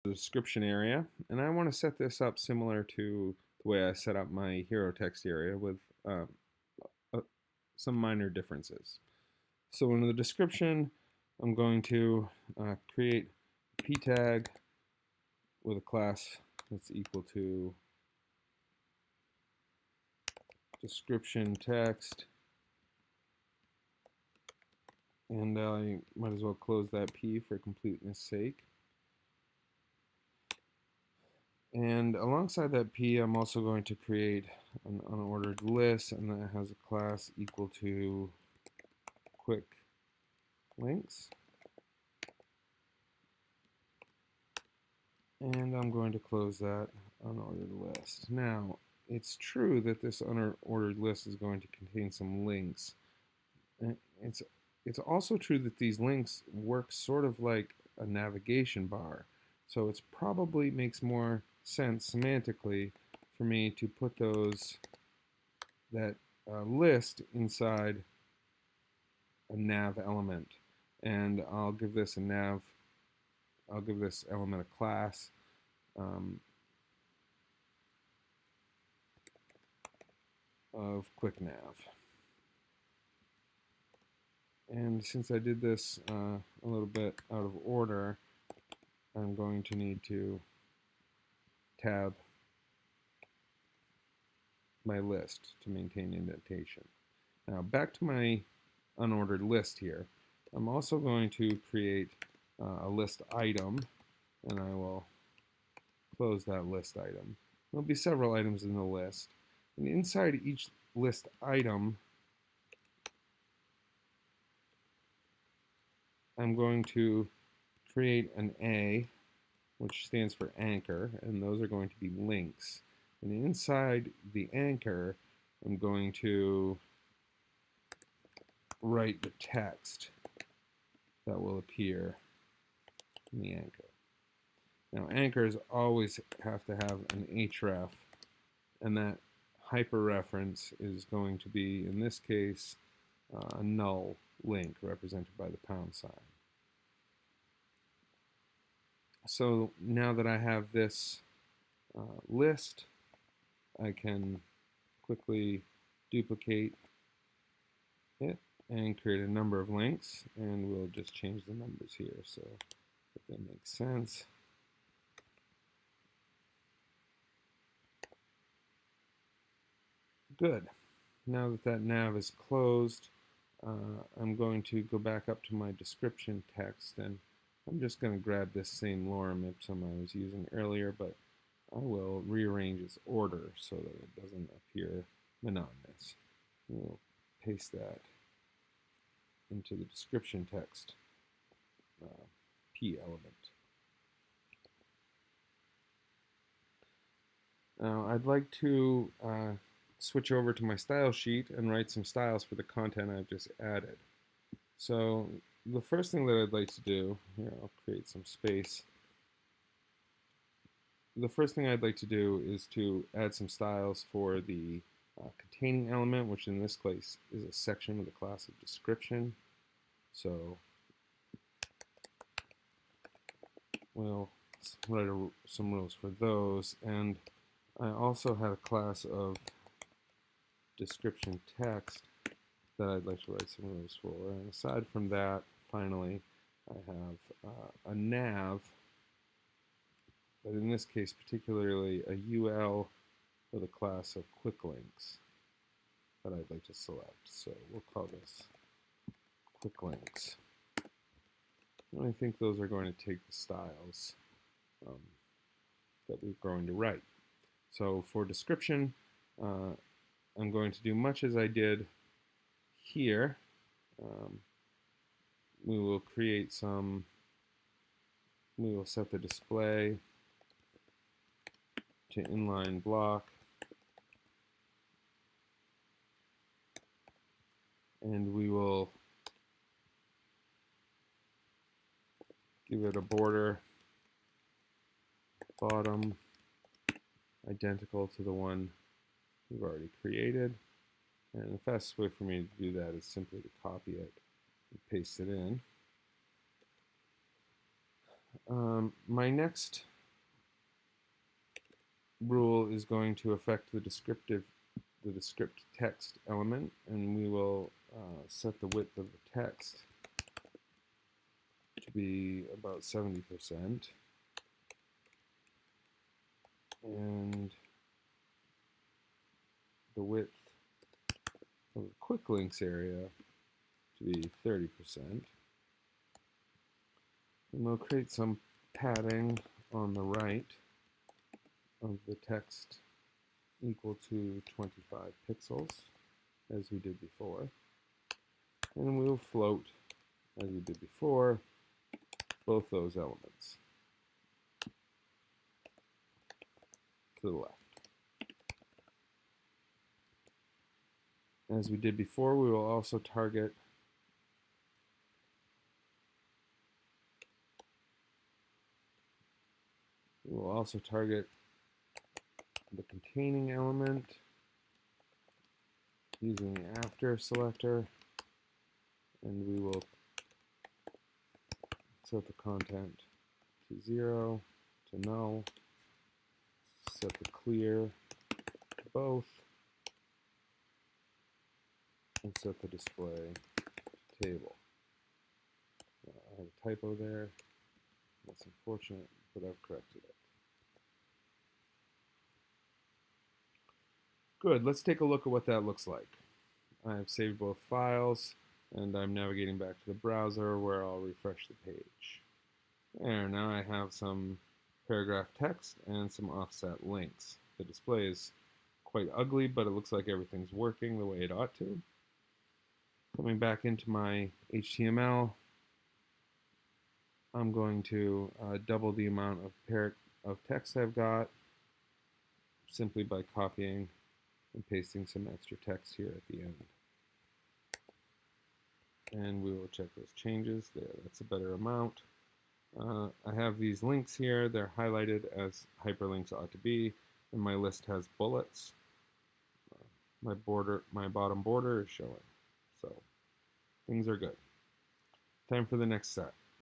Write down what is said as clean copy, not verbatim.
the description area, and I want to set this up similar to the way I set up my hero text area with uh, some minor differences. So in the description, I'm going to create a p tag with a class that's equal to description text, and I might as well close that p for completeness sake. And alongside that p, I'm also going to create an unordered list, and that has a class equal to quick links. And I'm going to close that unordered list. Now, it's true that this unordered list is going to contain some links. And it's also true that these links work sort of like a navigation bar. So it probably makes more sense semantically for me to put that list inside a nav element. And I'll give this element a class of QuickNav. And since I did this a little bit out of order, I'm going to need to tab my list to maintain indentation. Now back to my unordered list here. I'm also going to create a list item, and I will close that list item. There'll be several items in the list, and inside each list item, I'm going to create an A, which stands for anchor, and those are going to be links. And inside the anchor, I'm going to write the text that will appear in the anchor. Now, anchors always have to have an href, and that hyperreference is going to be, in this case, a null link represented by the pound sign. So now that I have this list, I can quickly duplicate it and create a number of links, and we'll just change the numbers here so that they make sense. Good. Now that that nav is closed, I'm going to go back up to my description text, and I'm just going to grab this same lorem ipsum I was using earlier, but I will rearrange its order so that it doesn't appear monotonous. We'll paste that into the description text p element. Now I'd like to switch over to my style sheet and write some styles for the content I've just added. So the first thing that I'd like to do, here I'll create some space. The first thing I'd like to do is to add some styles for the containing element, which in this case is a section of the class of description. So we'll write some rules for those. And I also had a class of description text that I'd like to write some rules for. And aside from that, finally, I have a nav, but in this case particularly a UL for the class of quick links that I'd like to select. So we'll call this quick links. And I think those are going to take the styles that we're going to write. So for description, I'm going to do much as I did here. We will set the display to inline block, and we will give it a border bottom identical to the one we've already created. And the fastest way for me to do that is simply to copy it and paste it in. My next rule is going to affect the descript text element, and we will set the width of the text to be about 70%, and the width of the quick links area to be 30%. And we'll create some padding on the right of the text equal to 25 pixels, as we did before. And we'll float, as we did before, both those elements to the left. As we did before, we will also target the containing element using the after selector, and we will set the content to 0, to null, set the clear to both, and set the display to table. I have a typo there. That's unfortunate, but I've corrected it. Good, let's take a look at what that looks like. I have saved both files, and I'm navigating back to the browser where I'll refresh the page. There, now I have some paragraph text and some offset links. The display is quite ugly, but it looks like everything's working the way it ought to. Coming back into my HTML, I'm going to double the amount of text I've got simply by copying and pasting some extra text here at the end. And we will check those changes. There, that's a better amount. I have these links here. They're highlighted as hyperlinks ought to be, and my list has bullets. My bottom border is showing. So things are good. Time for the next set.